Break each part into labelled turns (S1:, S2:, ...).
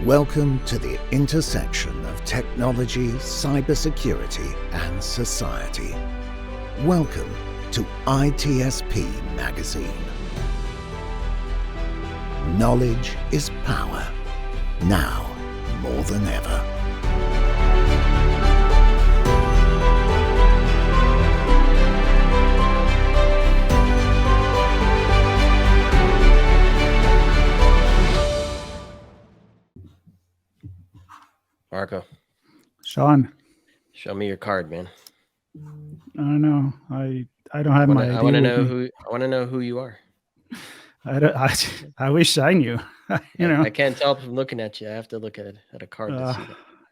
S1: Welcome to the intersection of technology, cybersecurity, and society. Welcome to ITSPmagazine. Knowledge is power, now more than ever.
S2: Marco,
S3: Sean,
S2: show me your card, man.
S3: I don't know. I don't have my ID.
S2: I want to know who you are.
S3: I wish I knew.
S2: I can't tell from looking at you. I have to look at a card to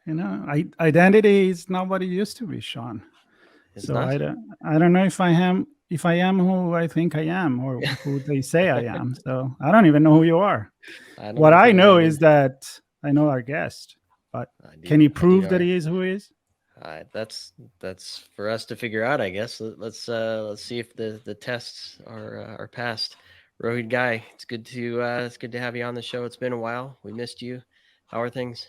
S2: see that.
S3: Identity is not what it used to be, Sean.
S2: It's not?
S3: I don't know if I am who I think I am or who they say I am. So I don't even know who you are. What I know is that I know our guest, but can you prove that he is who he is?
S2: That's for us to figure out, I guess. Let's see if the tests are passed. Rohit Ghai, it's good to have you on the show. It's been a while. We missed you. How are things?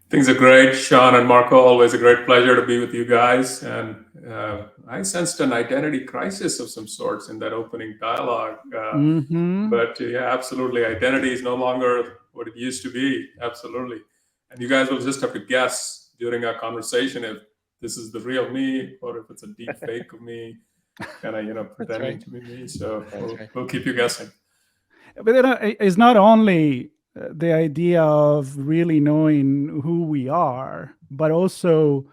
S4: Things are great. Sean and Marco, always a great pleasure to be with you guys. And I sensed an identity crisis of some sorts in that opening dialogue. But yeah, absolutely. Identity is no longer what it used to be. Absolutely. And you guys will just have to guess during our conversation if this is the real me or if it's a deep fake of me, kind of pretending to be me. So we'll keep you guessing.
S3: But it's not only the idea of really knowing who we are, but also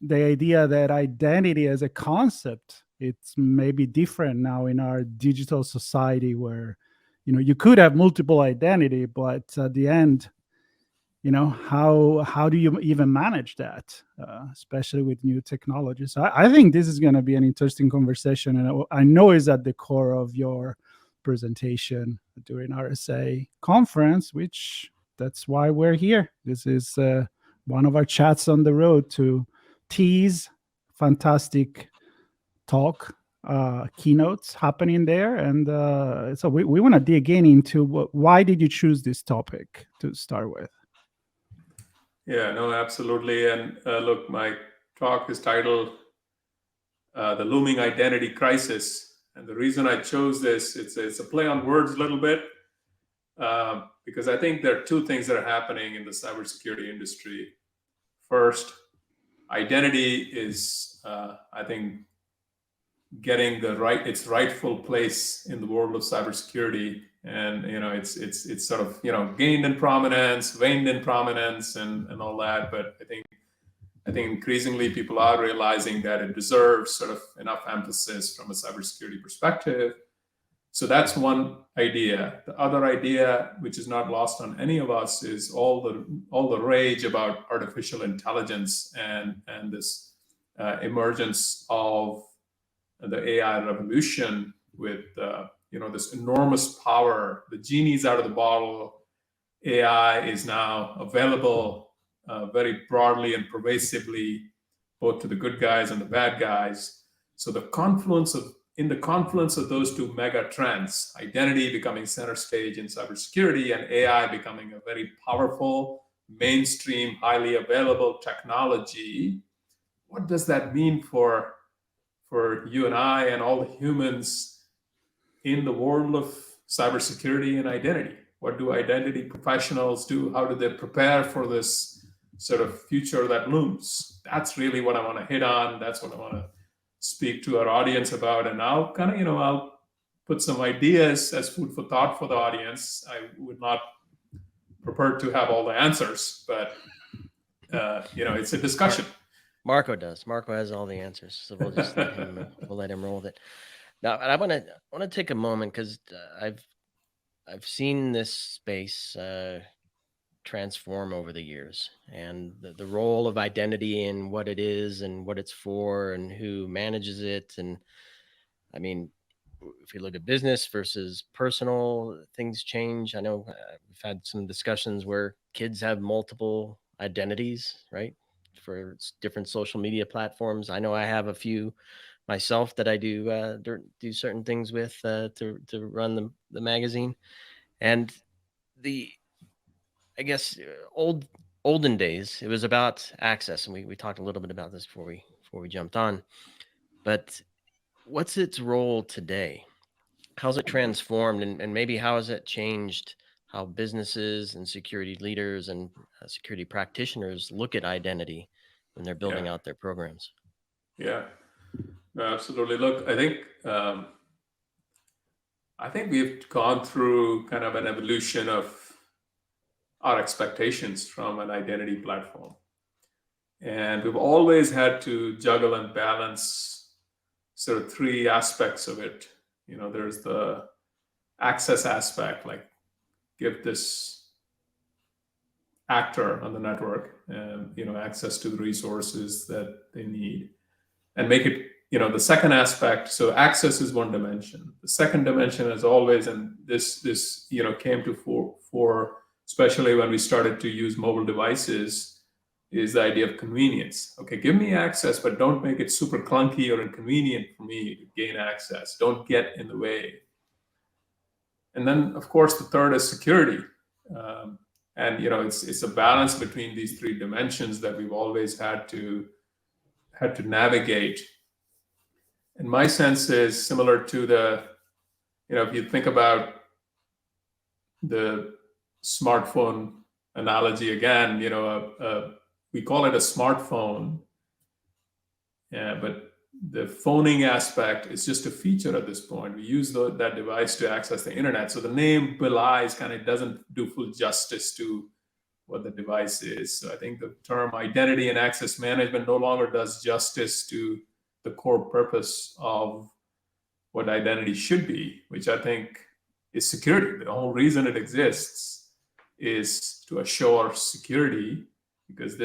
S3: the idea that identity as a concept, it's maybe different now in our digital society where, you could have multiple identity, but at the end, how do you even manage that, especially with new technology? So I think this is going to be an interesting conversation, and I know it's at the core of your presentation during RSA Conference, which that's why we're here. This is one of our chats on the road to tease fantastic talk, keynotes happening there. And so we want to dig into why did you choose this topic to start with?
S4: Yeah, no, absolutely. And look, my talk is titled The Looming Identity Crisis. And the reason I chose this, it's a play on words a little bit, because I think there are two things that are happening in the cybersecurity industry. First, identity is, I think, getting its rightful place in the world of cybersecurity. And it's sort of gained in prominence, waned in prominence, and all that. But I think increasingly people are realizing that it deserves sort of enough emphasis from a cybersecurity perspective. So that's one idea. The other idea, which is not lost on any of us, is all the rage about artificial intelligence and this emergence of the AI revolution with this enormous power. The genie's out of the bottle. AI is now available very broadly and pervasively, both to the good guys and the bad guys. So in the confluence of those two mega trends, identity becoming center stage in cybersecurity and AI becoming a very powerful, mainstream, highly available technology, what does that mean for you and I and all the humans in the world of cybersecurity and identity? What do identity professionals do? How do they prepare for this sort of future that looms? That's really what I want to hit on. That's what I want to speak to our audience about. And I'll I'll put some ideas as food for thought for the audience. I would not purport to have all the answers, but it's a discussion.
S2: Marco does. Marco has all the answers, so we'll just let him roll with it. Now, I want to take a moment because I've seen this space transform over the years, and the role of identity and what it is and what it's for and who manages it. And I mean, if you look at business versus personal, things change. I know we've had some discussions where kids have multiple identities, right, for different social media platforms. I know I have a few myself that I do certain things with to run the magazine. And the I guess olden days, it was about access, and we talked a little bit about this before we jumped on. But what's its role today? How's it transformed, and maybe how has it changed how businesses and security leaders and security practitioners look at identity when they're building out their programs?
S4: Yeah, no, absolutely. Look, I think we've gone through kind of an evolution of our expectations from an identity platform. And we've always had to juggle and balance sort of three aspects of it. There's the access aspect, like give this actor on the network, access to the resources that they need, and make it, the second aspect. So access is one dimension. The second dimension is always, and this came to fore, especially when we started to use mobile devices, is the idea of convenience. Okay, give me access, but don't make it super clunky or inconvenient for me to gain access. Don't get in the way. And then, of course, the third is security. And it's a balance between these three dimensions that we've always had to navigate. And my sense is similar to the, if you think about the smartphone analogy again, we call it a smartphone, but the phoning aspect is just a feature at this point. We use that device to access the internet. So the name belies, kind of doesn't do full justice to what the device is. So I think the term identity and access management no longer does justice to the core purpose of what identity should be, which I think is security. The whole reason it exists is to assure security, because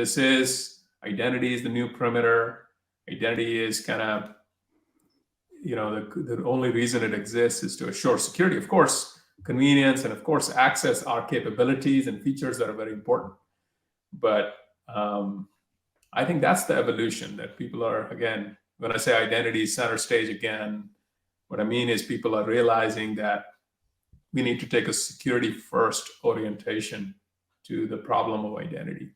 S4: identity is the new perimeter. Identity is kind of, the only reason it exists is to assure security. Of course, convenience and of course access are capabilities and features that are very important. But I think that's the evolution that people are, again, when I say identity is center stage again, what I mean is people are realizing that we need to take a security first orientation to the problem of identity.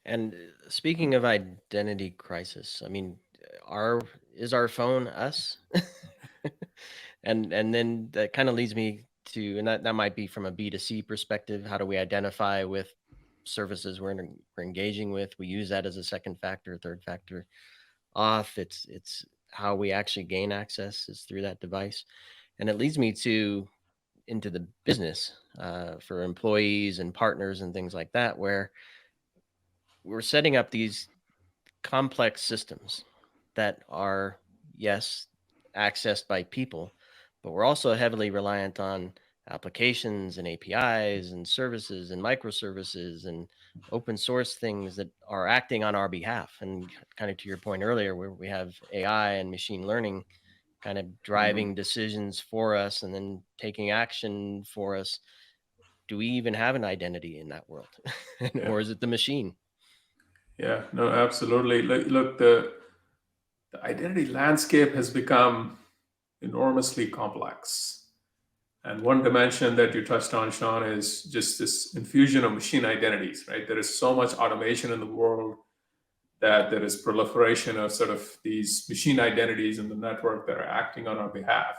S2: And speaking of identity crisis, I mean, is our phone us? and then that kind of leads me to, and that might be from a B2C perspective. How do we identify with services we're engaging with? We use that as a second factor, third factor auth. It's how we actually gain access is through that device. And it leads me into the business for employees and partners and things like that, where we're setting up these complex systems that are, yes, accessed by people, but we're also heavily reliant on applications and APIs and services and microservices and open source things that are acting on our behalf. And kind of to your point earlier, where we have AI and machine learning kind of driving decisions for us and then taking action for us. Do we even have an identity in that world? Or is it the machine?
S4: Yeah, no, absolutely. Look, the identity landscape has become enormously complex. And one dimension that you touched on, Sean, is just this infusion of machine identities, right? There is so much automation in the world that there is proliferation of sort of these machine identities in the network that are acting on our behalf.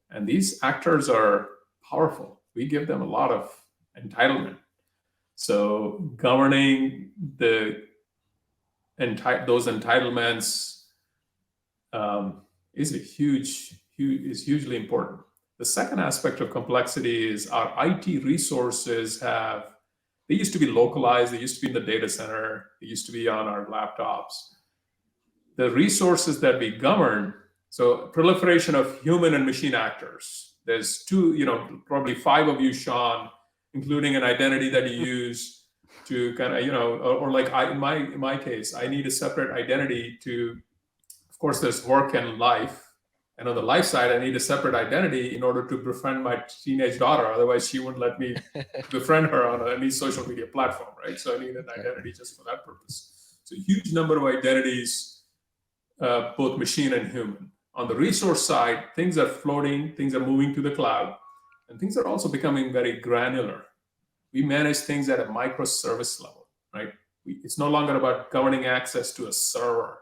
S4: And these actors are powerful. We give them a lot of entitlement. So governing those entitlements is hugely important. The second aspect of complexity is our IT resources they used to be localized, they used to be in the data center, they used to be on our laptops. The resources that we govern, so proliferation of human and machine actors. There's probably 5 of you, Sean, including an identity that you use to kind of, or like in my case, I need a separate identity to, of course, there's work and life. And on the life side, I need a separate identity in order to befriend my teenage daughter. Otherwise, she wouldn't let me befriend her on any social media platform, right? So I need an identity just for that purpose. So a huge number of identities, both machine and human. On the resource side, things are floating, things are moving to the cloud, and things are also becoming very granular. We manage things at a microservice level, right? It's no longer about governing access to a server,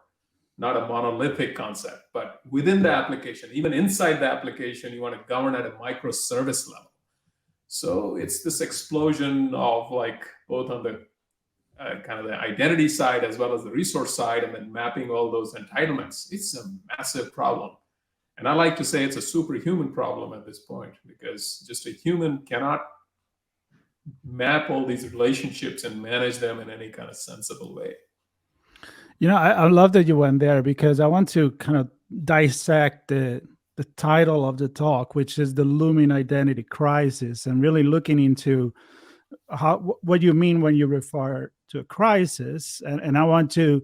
S4: not a monolithic concept, but within the application, even inside the application, you want to govern at a microservice level. So it's this explosion of like both on the kind of the identity side as well as the resource side, and then mapping all those entitlements. It's a massive problem. And I like to say it's a superhuman problem at this point, because just a human cannot map all these relationships and manage them in any kind of sensible way.
S3: I love that you went there, because I want to kind of dissect the title of the talk, which is the looming identity crisis, and really looking into what you mean when you refer to a crisis. And I want to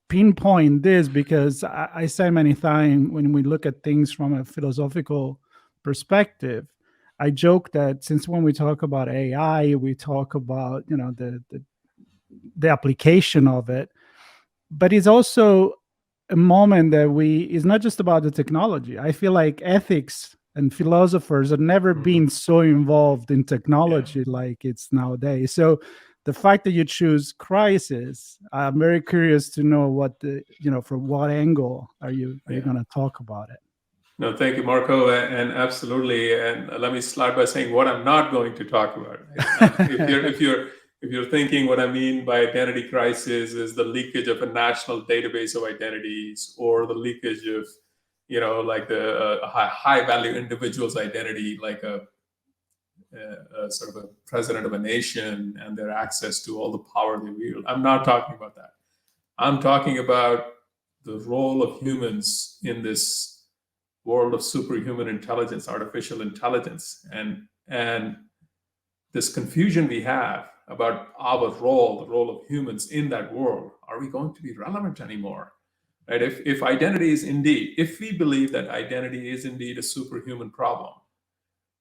S3: pinpoint this because I say many times when we look at things from a philosophical perspective, I joke that since when we talk about AI, we talk about the application of it, but it's also a moment that it's not just about the technology. I feel like ethics and philosophers have never been so involved in technology like it's nowadays. So the fact that you choose crisis, I'm very curious to know what from what angle are you going to talk about it?
S4: No, thank you, Marco, and absolutely. And let me start by saying what I'm not going to talk about. If you're thinking what I mean by identity crisis is the leakage of a national database of identities, or the leakage of, like the high value individual's identity, like a sort of a president of a nation and their access to all the power they wield. I'm not talking about that. I'm talking about the role of humans in this world of superhuman intelligence, artificial intelligence, and this confusion we have about our role, the role of humans in that world. Are we going to be relevant anymore? Right? If identity is indeed, if we believe that identity is indeed a superhuman problem,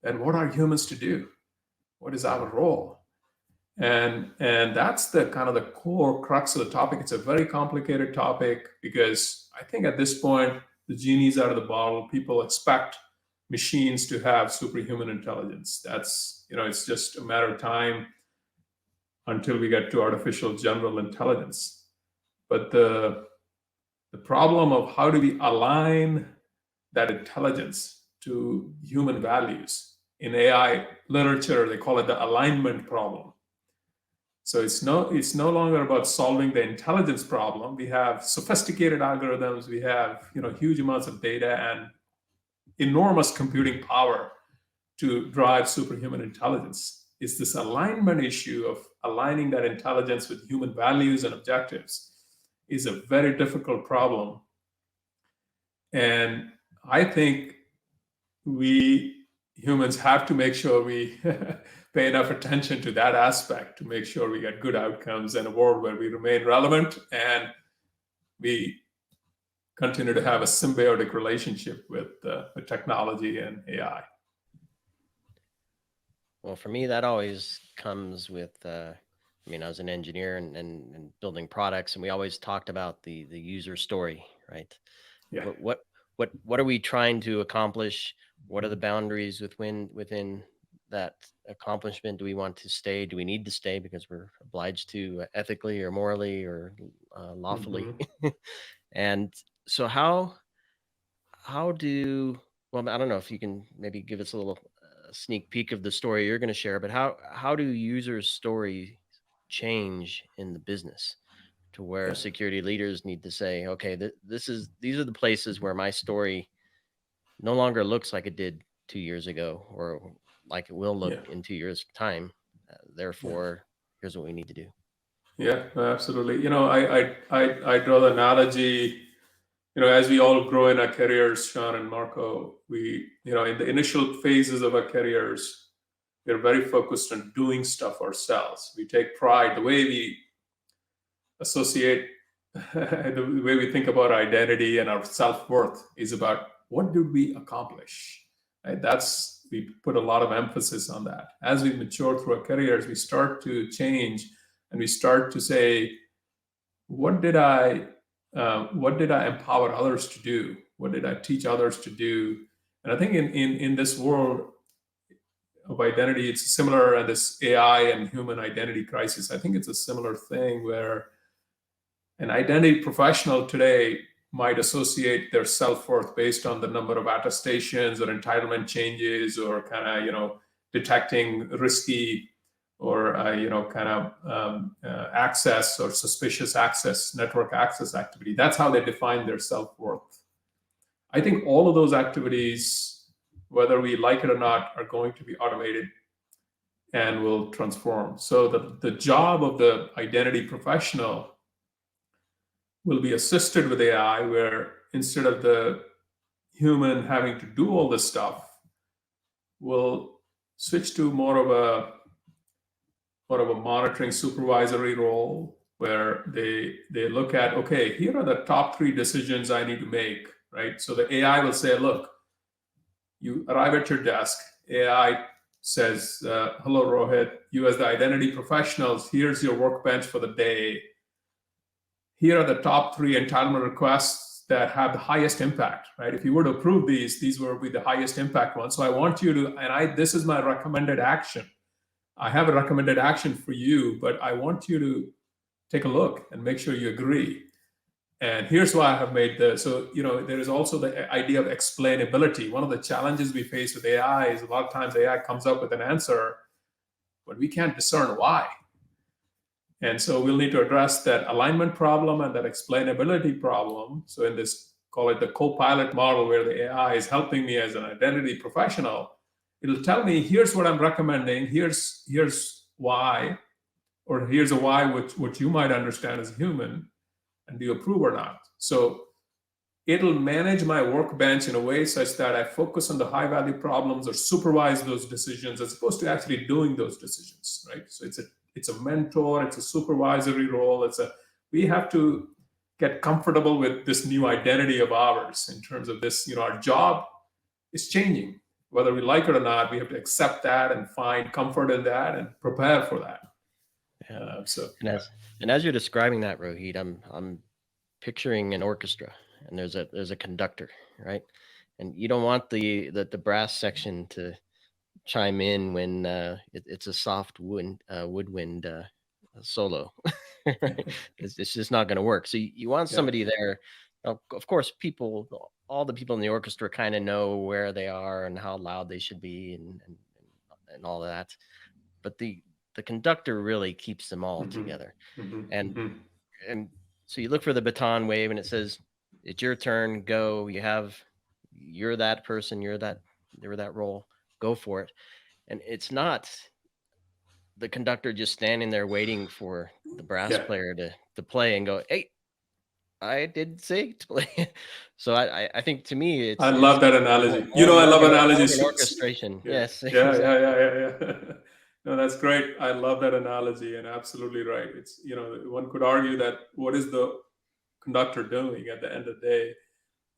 S4: then what are humans to do? What is our role? And that's the kind of the core crux of the topic. It's a very complicated topic, because I think at this point, the genie's out of the bottle. People expect machines to have superhuman intelligence. That's, it's just a matter of time until we get to artificial general intelligence. But the problem of how do we align that intelligence to human values, in AI literature, they call it the alignment problem. So it's no longer about solving the intelligence problem. We have sophisticated algorithms, we have huge amounts of data and enormous computing power to drive superhuman intelligence. It's this alignment issue of aligning that intelligence with human values and objectives is a very difficult problem. And I think we humans have to make sure we pay enough attention to that aspect to make sure we get good outcomes in a world where we remain relevant and we continue to have a symbiotic relationship with technology and AI.
S2: Well, for me, that always comes with, I was an engineer and building products, and we always talked about the user story, right?
S4: Yeah.
S2: What are we trying to accomplish? What are the boundaries within that accomplishment? Do we want to stay? Do we need to stay because we're obliged to ethically or morally or lawfully? And so how do, well, I don't know if you can maybe give us a little sneak peek of the story you're going to share, but how do users' stories change in the business to where security leaders need to say, okay, these are the places where my story no longer looks like it did 2 years ago, or like it will look in 2 years' time. Therefore, here's what we need to do.
S4: Yeah, absolutely. I draw the analogy, as we all grow in our careers, Sean and Marco, we, in the initial phases of our careers, we're very focused on doing stuff ourselves. We take pride, the way we associate, the way we think about identity and our self-worth is about what did we accomplish, right? We put a lot of emphasis on that. As we mature through our careers, we start to change and we start to say, what did I empower others to do? What did I teach others to do? And I think in this world, of identity, it's similar, and this AI and human identity crisis, I think it's a similar thing where an identity professional today might associate their self-worth based on the number of attestations or entitlement changes, or kind of, detecting risky or, access or suspicious access, network access activity. That's how they define their self-worth. I think all of those activities, whether we like it or not, are going to be automated and will transform. So the job of the identity professional will be assisted with AI, where instead of the human having to do all this stuff, we'll switch to more of a monitoring supervisory role, where they look at, okay, here are the top 3 decisions I need to make, right? So the AI will say, look, you arrive at your desk, AI says, hello, Rohit, you as the identity professionals, here's your workbench for the day. Here are the top 3 entitlement requests that have the highest impact, right? If you were to approve these will be the highest impact ones. So I want you to, and this is my recommended action. I have a recommended action for you, but I want you to take a look and make sure you agree. And here's why I have made so, there is also the idea of explainability. One of the challenges we face with AI is a lot of times AI comes up with an answer, but we can't discern why. And so we'll need to address that alignment problem and that explainability problem. So in this, call it the co-pilot model, where the AI is helping me as an identity professional, it'll tell me, here's what I'm recommending, here's why, or here's a why which you might understand as a human, and do you approve or not? So it'll manage my workbench in a way such that I focus on the high value problems or supervise those decisions, as opposed to actually doing those decisions, right? So it's a mentor, it's a supervisory role, we have to get comfortable with this new identity of ours in terms of this, our job is changing. Whether we like it or not, we have to accept that and find comfort in that and prepare for that.
S2: And as you're describing that, Rohit, I'm picturing an orchestra, and there's a conductor, right? And you don't want the brass section to chime in when it's a soft woodwind solo. Right? It's just not going to work. So you want somebody there. Of course, all the people in the orchestra kind of know where they are and how loud they should be and all that. But the conductor really keeps them all together. And so you look for the baton wave, and it says, it's your turn, go. You're that person, you're that role, go for it. And it's not the conductor just standing there waiting for the brass player to play and go, hey, I did say to play. So I think, to me,
S4: I love that analogy. I love analogies.
S2: Orchestration. Yes.
S4: Yeah. No, that's great. I love that analogy, and absolutely right. It's, one could argue that what is the conductor doing at the end of the day?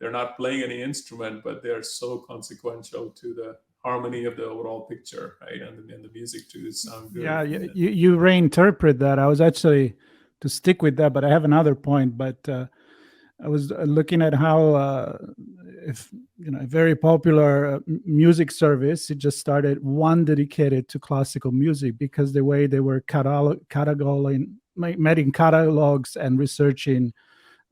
S4: They're not playing any instrument, but they're so consequential to the harmony of the overall picture, right? And the music to sound good.
S3: Yeah, you reinterpret that. I was actually to stick with that, but I have another point. But I was looking at how if a very popular music service, it just started one dedicated to classical music, because the way they were making catalogs and researching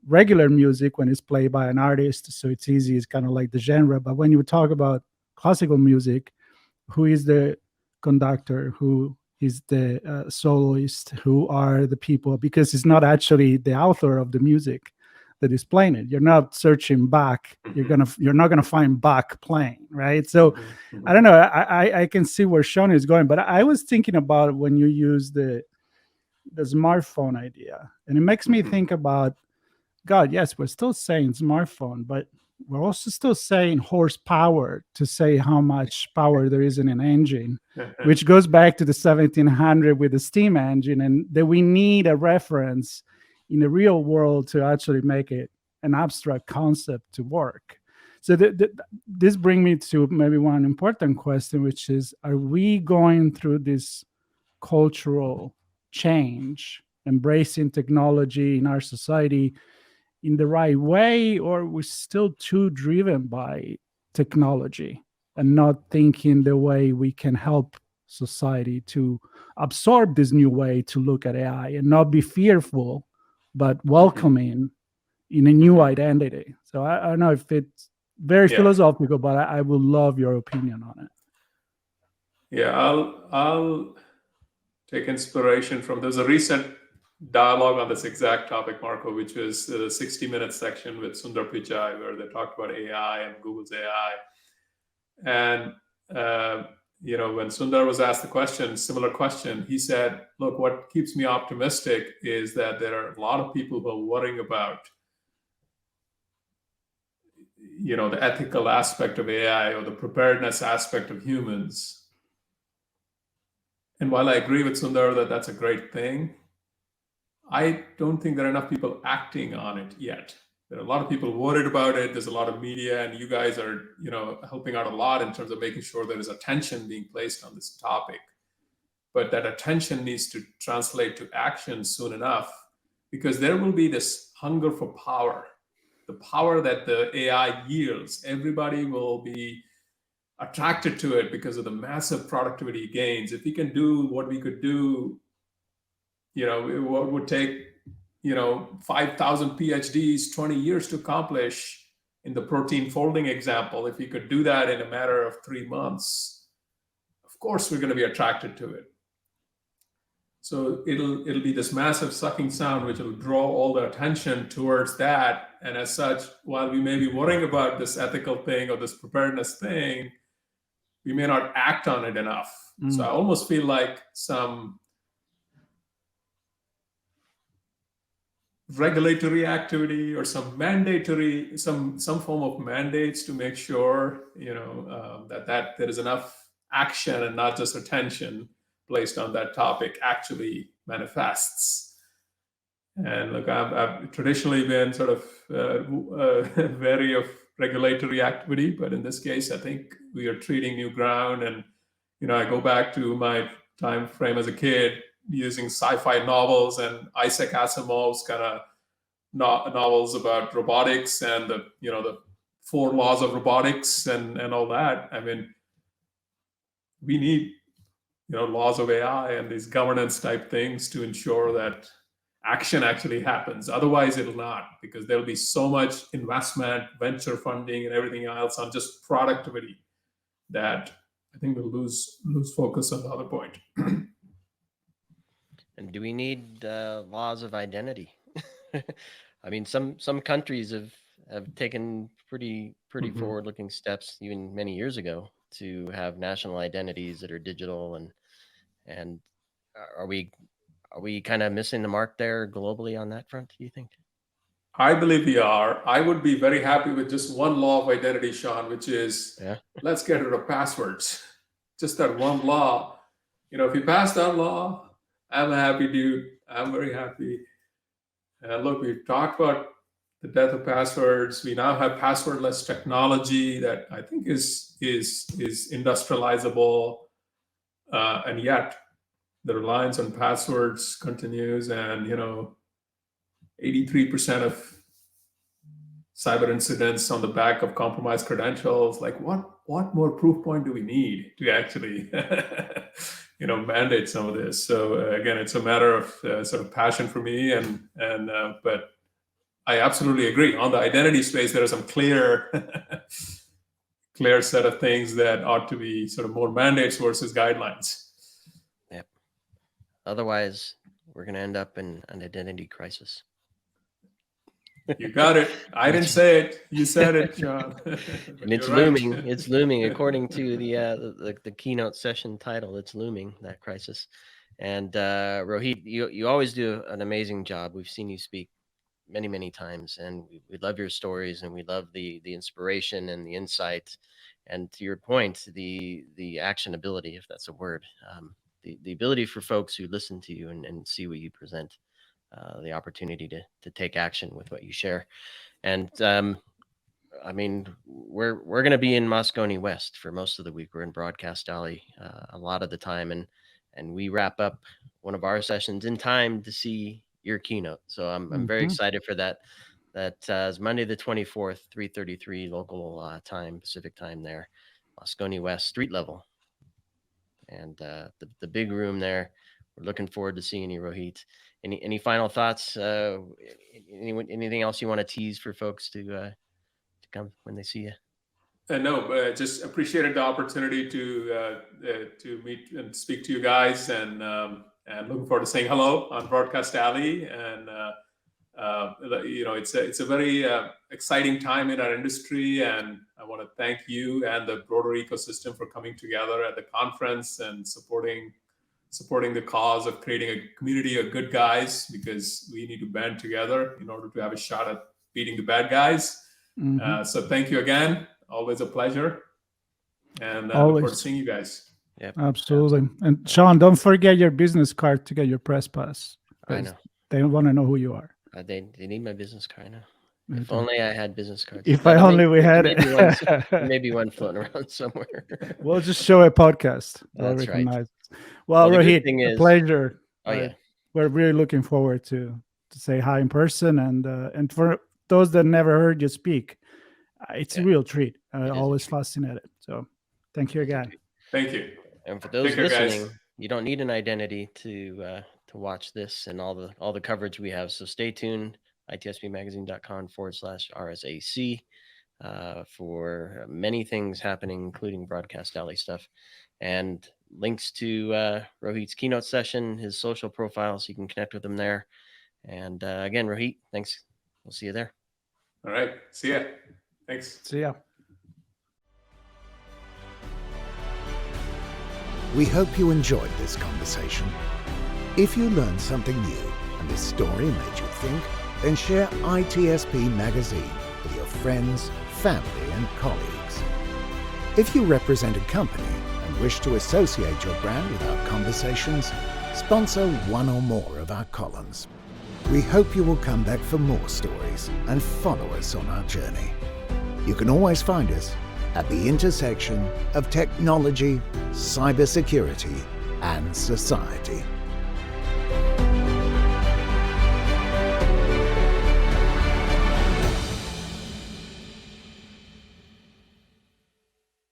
S3: regular music when it's played by an artist, so it's easy, it's kind of like the genre. But when you talk about classical music, who is the conductor, who is the soloist, who are the people, because it's not actually the author of the music that is playing it. You're not searching Bach. You're not gonna find Bach playing, right? So I don't know. I can see where Sean is going, but I was thinking about when you use the smartphone idea, and it makes me think about, God, yes, we're still saying smartphone, but we're also still saying horsepower to say how much power there is in an engine, which goes back to the 1700 with the steam engine, and that we need a reference in the real world to actually make it an abstract concept to work. So this brings me to maybe one important question, which is, are we going through this cultural change, embracing technology in our society in the right way, or we're still too driven by technology and not thinking the way we can help society to absorb this new way to look at AI and not be fearful, but welcoming in a new identity. So I don't know if it's very philosophical, but I would love your opinion on it.
S4: Yeah, I'll take inspiration from, there's a recent dialogue on this exact topic, Marco, which was the 60-minute section with Sundar Pichai, where they talked about AI and Google's AI. And, when Sundar was asked the question, similar question, he said, look, what keeps me optimistic is that there are a lot of people who are worrying about, the ethical aspect of AI or the preparedness aspect of humans. And while I agree with Sundar that that's a great thing, I don't think there are enough people acting on it yet. There are a lot of people worried about it. There's a lot of media, and you guys are, helping out a lot in terms of making sure there is attention being placed on this topic. But that attention needs to translate to action soon enough, because there will be this hunger for power, the power that the AI yields. Everybody will be attracted to it because of the massive productivity gains. If we can do what we could do, what would take, 5,000 PhDs, 20 years to accomplish in the protein folding example, if we could do that in a matter of 3 months, of course, we're going to be attracted to it. So it'll be this massive sucking sound, which will draw all the attention towards that. And as such, while we may be worrying about this ethical thing or this preparedness thing, we may not act on it enough. So I almost feel like some regulatory activity or some mandatory, some form of mandates to make sure, that there is enough action and not just attention placed on that topic actually manifests. And look, I've traditionally been sort of wary of regulatory activity, but in this case, I think we are treading new ground. And I go back to my time frame as a kid, using sci-fi novels and Isaac Asimov's kind of novels about robotics and the 4 laws of robotics and all that. I mean, we need laws of AI and these governance type things to ensure that action actually happens. Otherwise, it'll not, because there'll be so much investment, venture funding, and everything else on just productivity that I think we'll lose focus on the other point.
S2: And do we need laws of identity? I mean, some countries have taken pretty forward-looking steps, even many years ago, to have national identities that are digital. And are we kind of missing the mark there globally on that front, do you think?
S4: I believe we are. I would be very happy with just one law of identity, Sean, which is let's get rid of passwords. Just that one law. If you pass that law, I'm a happy dude. I'm very happy. Look, we've talked about the death of passwords. We now have passwordless technology that I think is industrializable, and yet the reliance on passwords continues. And 83% of cyber incidents on the back of compromised credentials. Like, what more proof point do we need to actually mandate some of this? So again, it's a matter of sort of passion for me, but I absolutely agree. On the identity space, there are some clear set of things that ought to be sort of more mandates versus guidelines.
S2: Yep. Otherwise, we're going to end up in an identity crisis.
S4: You got it. I didn't say it. You said it, Sean.
S2: And it's looming. Right. It's looming, according to the keynote session title. It's looming, that crisis. And Rohit, you always do an amazing job. We've seen you speak many times, and we love your stories, and we love the inspiration and the insight, and to your point, the actionability, if that's a word, the ability for folks who listen to you and see what you present, the opportunity to take action with what you share. And I mean, we're going to be in Moscone West for most of the week. We're in Broadcast Alley a lot of the time, and we wrap up one of our sessions in time to see your keynote. So I'm very excited for that. That is Monday the 24th, 3:33 local time, Pacific time there. Moscone West, street level. And the big room there. We're looking forward to seeing you, Rohit. Any final thoughts? Anything else you want to tease for folks to come when they see you?
S4: No, but just appreciated the opportunity to meet and speak to you guys, and looking forward to saying hello on Broadcast Alley. And it's a very exciting time in our industry, and I want to thank you and the broader ecosystem for coming together at the conference and supporting the cause of creating a community of good guys, because we need to band together in order to have a shot at beating the bad guys. So thank you again. Always a pleasure. And look forward to seeing you guys.
S2: Yep.
S3: Absolutely. And Sean, don't forget your business card to get your press pass.
S2: I know.
S3: They want to know who you are.
S2: They need my business card now. If only I had business cards.
S3: If I only we had it.
S2: Maybe one floating around somewhere.
S3: We'll just show a podcast.
S2: That's right.
S3: Well,
S2: the
S3: Rohit,
S2: good thing
S3: a
S2: is-
S3: pleasure.
S2: Oh yeah.
S3: We're really looking forward to say hi in person, and for those that never heard you speak, it's a real treat. Always fascinated. So thank you again.
S4: Thank you.
S2: And for those
S4: Take care,
S2: listening,
S4: guys.
S2: you don't need an identity to watch this and all the coverage we have. So stay tuned. ITSPmagazine.com/RSAC for many things happening, including Broadcast Alley stuff, and links to Rohit's keynote session, his social profile, so you can connect with him there. And again, Rohit, thanks. We'll see you there.
S4: All right. See ya. Thanks.
S3: See ya.
S1: We hope you enjoyed this conversation. If you learned something new and this story made you think, then share ITSP Magazine with your friends, family, and colleagues. If you represent a company and wish to associate your brand with our conversations, sponsor one or more of our columns. We hope you will come back for more stories and follow us on our journey. You can always find us at the intersection of technology, cybersecurity, and society.